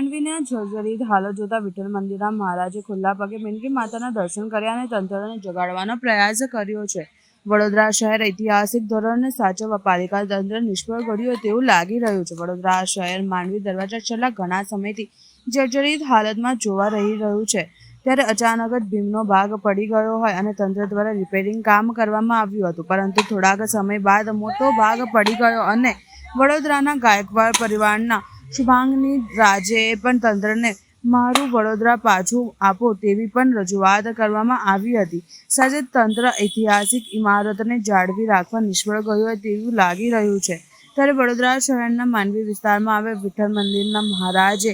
માંડવીના જર્જરિત હાલત જોતા વિઠ્ઠલ મંદિરના મહારાજે ખુલ્લા પગે મીંડરી માતાના દર્શન કર્યા અને તંત્રને જગાડવાનો પ્રયાસ કર્યો છે. વડોદરા શહેર ઐતિહાસિક ધરોહરને સાચવવા પાલિકા તંત્ર નિષ્ફળ ગયું તેવું લાગી રહ્યું છે. વડોદરા શહેર માંડવી દરવાજા છેલ્લા ઘણા સમયથી જર્જરિત હાલતમાં જોવા રહી રહ્યું છે. ત્યારે અચાનક જ ભીમનો ભાગ પડી ગયો હોય અને તંત્ર દ્વારા રિપેરિંગ કામ કરવામાં આવ્યું હતું, પરંતુ થોડાક સમય બાદ મોટો ભાગ પડી ગયો અને વડોદરાના ગાયકવાડ પરિવારના શુભાંગની રાજેએ પણ તંત્રને મારું વડોદરા પાછું આપો તેવી પણ રજૂઆત કરવામાં આવી હતી. સાથે તંત્ર ઐતિહાસિક ઇમારતને જાળવી રાખવા નિષ્ફળ ગયું હોય તેવું લાગી રહ્યું છે. ત્યારે વડોદરા શહેરના માંડવી વિસ્તારમાં આવેલ વિઠ્ઠલ મંદિરના મહારાજે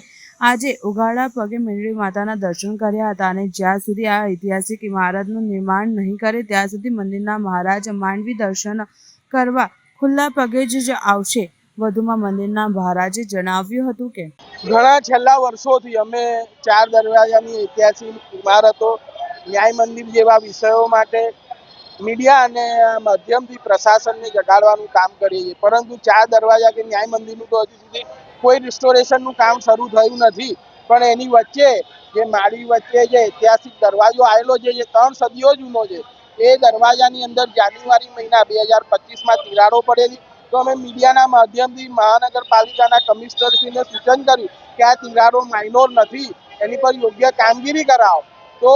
આજે ઉઘાડા પગે મીંડરી માતાના દર્શન કર્યા હતા અને જ્યાં સુધી આ ઐતિહાસિક ઇમારતનું નિર્માણ નહીં કરે ત્યાં સુધી મંદિરના મહારાજ માંડવી દર્શન કરવા ખુલ્લા પગે જ આવશે. વધુમાં મંદિરના મહારાજે જણાવ્યું હતું કે ઘણા છેલ્લા વર્ષોથી અમે 4 દરવાજાની ઐતિહાસિક ઇમારતો, ન્યાય મંદિર જેવા વિષયો માટે મીડિયા અને માધ્યમથી પ્રશાસનને જગાડવાનું કામ કરીએ છીએ, પરંતુ 4 દરવાજા કે ન્યાય મંદિરનું તો હજુ સુધી કોઈ રિસ્ટોરેશનનું કામ શરૂ થયું નથી. પણ એની વચ્ચે જે માળી વચ્ચે જે ઐતિહાસિક દરવાજો આવેલો છે, જે 3 સદીઓ જૂનો છે, એ દરવાજાની અંદર જાન્યુઆરી મહિના 2025માં તિરાડો પડેલી. તો અમે મીડિયાના માધ્યમથી મહાનગરપાલિકાના કમિશનરશ્રીને સૂચન કર્યું કે આ તિરાડો માઇનોર નથી, એની પર યોગ્ય કામગીરી કરાવો. તો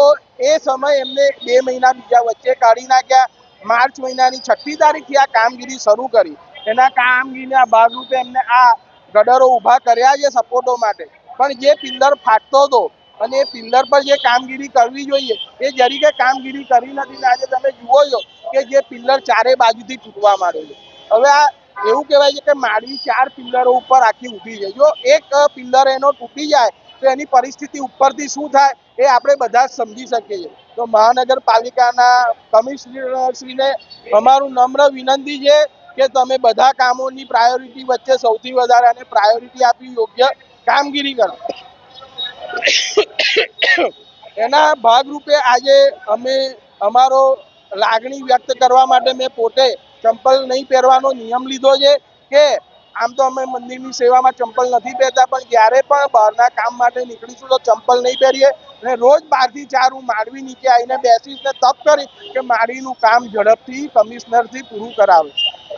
એ સમય એમને 2 મહિના બીજા વચ્ચે કાઢી નાખ્યા. માર્ચ મહિનાની 6મી તારીખથી આ કામગીરી શરૂ કરી. એના કામગીરીના ભાગરૂપે એમને આ ગડરો ઊભા કર્યા છે સપોર્ટો માટે, પણ જે પિલ્લર ફાટતો હતો અને એ પિલ્લર પર જે કામગીરી કરવી જોઈએ એ જરીકે કામગીરી કરી નથી. આજે તમે જુઓ છો કે જે પિલ્લર ચારે બાજુથી તૂટવા માંડ્યો છે. હવે આ એવું કહેવાય છે કે માળી 4 પિલ્લરો ઉપર આખી ઊભી છે. જો એક પિલ્લર એનો તૂટી જાય તો એની પરિસ્થિતિ ઉપરથી શું થાય એ આપણે બધા જ સમજી શકીએ છીએ. તો મહાનગરપાલિકાના કમિશનરશ્રીને અમારું નમ્ર વિનંતી છે કે તમે બધા કામોની પ્રાયોરિટી વચ્ચે સૌથી વધારે અને પ્રાયોરિટી આપી યોગ્ય કામગીરી કરો. એના ભાગરૂપે આજે અમે અમારો લાગણી વ્યક્ત કરવા માટે મેં પોતે ચંપલ નહીં પહેરવાનો નિયમ લીધો છે કે આમ તો અમે મંદિરની સેવામાં ચંપલ નથી પહેરતા, પણ જ્યારે પણ બહારના કામ માટે નીકળીશું તો ચંપલ નહીં પહેરીએ અને રોજ 12 થી 4 હું માંડવી નીચે આવીને બેસીને તપ કરી કે માંડવીનું કામ ઝડપથી કમિશનરથી પૂરું કરાવે.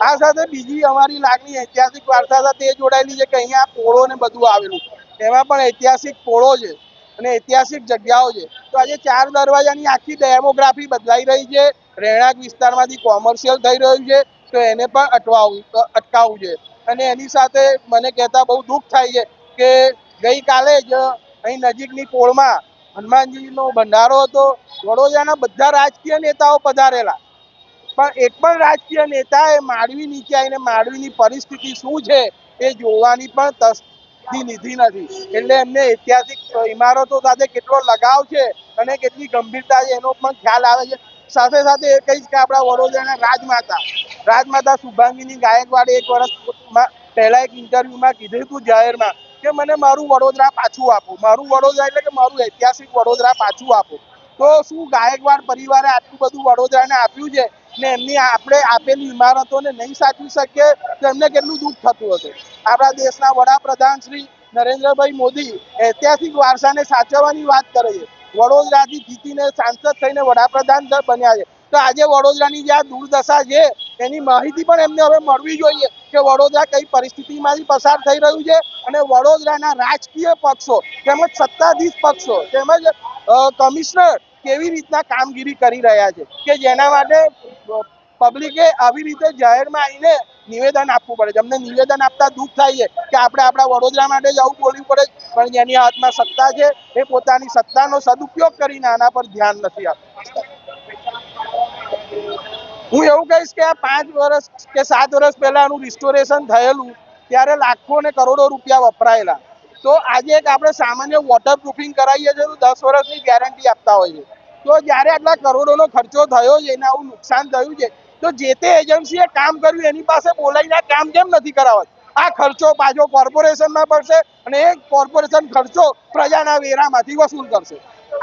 આ સાથે બીજી અમારી લાગણી ઐતિહાસિક વારસા સાથે એ જોડાયેલી છે કે અહીંયા પોળો ને બધું આવેલું, એમાં પણ ઐતિહાસિક પોળો છે અને ઐતિહાસિક જગ્યાઓ છે. તો આજે 4 દરવાજાની આખી ડેમોગ્રાફી બદલાઈ રહી છે. રહેણાંક વિસ્તારમાંથી કોમર્શિયલ થઈ રહ્યું છે, તો એને પણ અટકાવવું છે. અને એની સાથે મને કહેતા બહુ દુઃખ થાય છે કે ગઈકાલે જ અહીં નજીકની પોળમાં હનુમાનજીનો ભંડારો હતો. વડોદરાના બધા રાજકીય નેતાઓ પધારેલા, પણ એક પણ રાજકીય નેતાએ માંડવી નીચે આવીને માંડવીની પરિસ્થિતિ શું છે એ જોવાની પણ તસ્દી લીધી નથી. એટલે એમને ઐતિહાસિક ઇમારતો સાથે કેટલો લગાવ છે અને કેટલી ગંભીરતા છે એનો પણ ખ્યાલ આવે છે. સાથે સાથે એ કહીશ કે આપણા વડોદરાના રાજમાતા શુભાંગીની ગાયકવાડે 1 વર્ષ પહેલા એક ઇન્ટરવ્યુમાં કીધું હતું જાહેરમાં કે મને મારું વડોદરા પાછું આપો. મારું વડોદરા એટલે કે મારું ઐતિહાસિક વડોદરા પાછું આપો. તો શું ગાયકવાડ પરિવારે આટલું બધું વડોદરાને આપ્યું છે ને એમની આપણે આપેલી ઇમારતોને નહીં સાચવી શકીએ તો એમને કેટલું દુઃખ થતું હશે. આપણા દેશના વડાપ્રધાન શ્રી નરેન્દ્રભાઈ મોદી ઐતિહાસિક વારસાને સાચવવાની વાત કરે છે. વડોદરાથી જીતીને સાંસદ થઈને વડાપ્રધાન બન્યા છે. તો આજે વડોદરાની જે આ દુર્દશા છે એની માહિતી પણ એમને હવે મળવી જોઈએ કે વડોદરા કઈ પરિસ્થિતિમાંથી પસાર થઈ રહ્યું છે અને વડોદરાના રાજકીય પક્ષો તેમજ સત્તાધીશ પક્ષો તેમજ કમિશનર કેવી રીતના કામગીરી કરી રહ્યા છે કે જેના માટે પબ્લિકે આવી રીતે જાહેરમાં આવીને નિવેદન આપવું પડે છે. અમને નિવેદન આપતા દુઃખ થાય છે કે આપણે આપણા વડોદરા માટે જ આવું બોલવું પડે, પણ જેની હાથમાં સત્તા છે એ પોતાની સત્તાનો સદુપયોગ કરીને આના પર ધ્યાન નથી આપતું. હું એવું કહીશ કે આ 5 વર્ષ કે 7 વર્ષ પહેલાનું રિસ્ટોરેશન થયેલું ત્યારે લાખો ને કરોડો રૂપિયા વપરાયેલા. તો આજે એક આપણે સામાન્ય વોટરપ્રૂફિંગ કરાવીએ છીએ તો 10 વર્ષની ગેરંટી આપતા હોય છે. તો જ્યારે આટલા કરોડોનો ખર્ચો થયો છે એને આવું નુકસાન થયું છે તો જે તે એજન્સીએ કામ કર્યું એની પાસે બોલાવીને કામ કેમ નથી કરાવત? આ ખર્ચો પાછો કોર્પોરેશનમાં પડશે અને એ કોર્પોરેશન ખર્ચો પ્રજાના વેરામાંથી વસૂલ કરશે.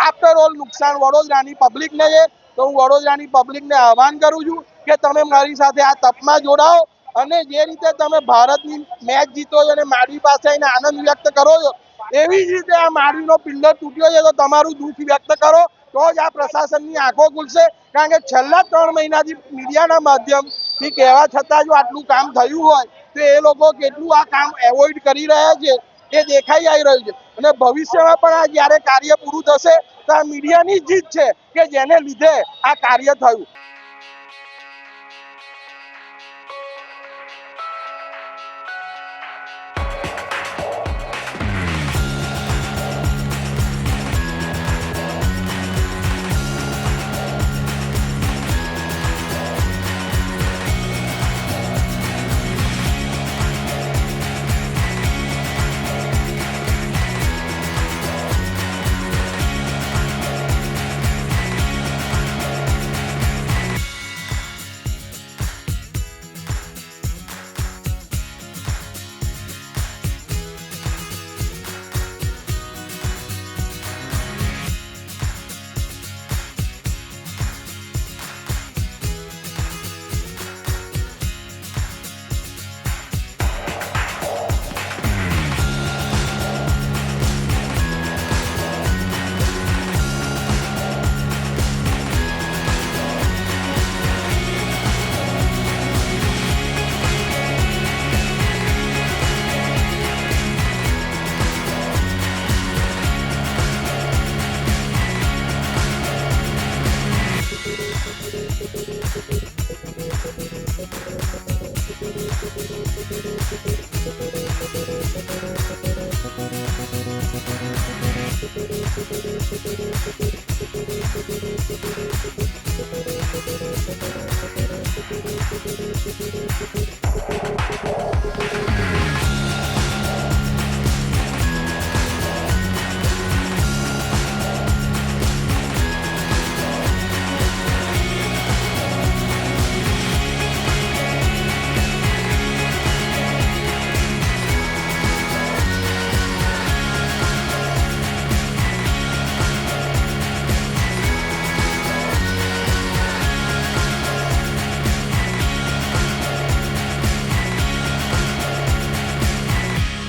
આફ્ટર ઓલ નુકસાન વડોદરાની પબ્લિકને છે. તો હું વડોદરાની પબ્લિકને આહવાન કરું છું કે તમે મારી સાથે આ તપમાં જોડાઓ અને જે રીતે તમે ભારતની મેચ જીતો છો અને મારી પાસે આવીને આનંદ વ્યક્ત કરો છો એવી જ રીતે આ માંડવીનો પિલ્લર તૂટ્યો છે તો તમારું દુઃખ વ્યક્ત કરો તો જ આ પ્રશાસનની આંખો ખુલશે. કારણ કે છેલ્લા 3 મહિનાથી મીડિયાના માધ્યમથી કહેવા છતાં જો આટલું કામ થયું હોય તો એ લોકો કેટલું આ કામ એવોઇડ કરી રહ્યા છે એ દેખાઈ આવી રહ્યું છે. અને ભવિષ્યમાં પણ આ જ્યારે કાર્ય પૂરું થશે તો આ મીડિયાની જીત છે કે જેને લીધે આ કાર્ય થયું. Thank you.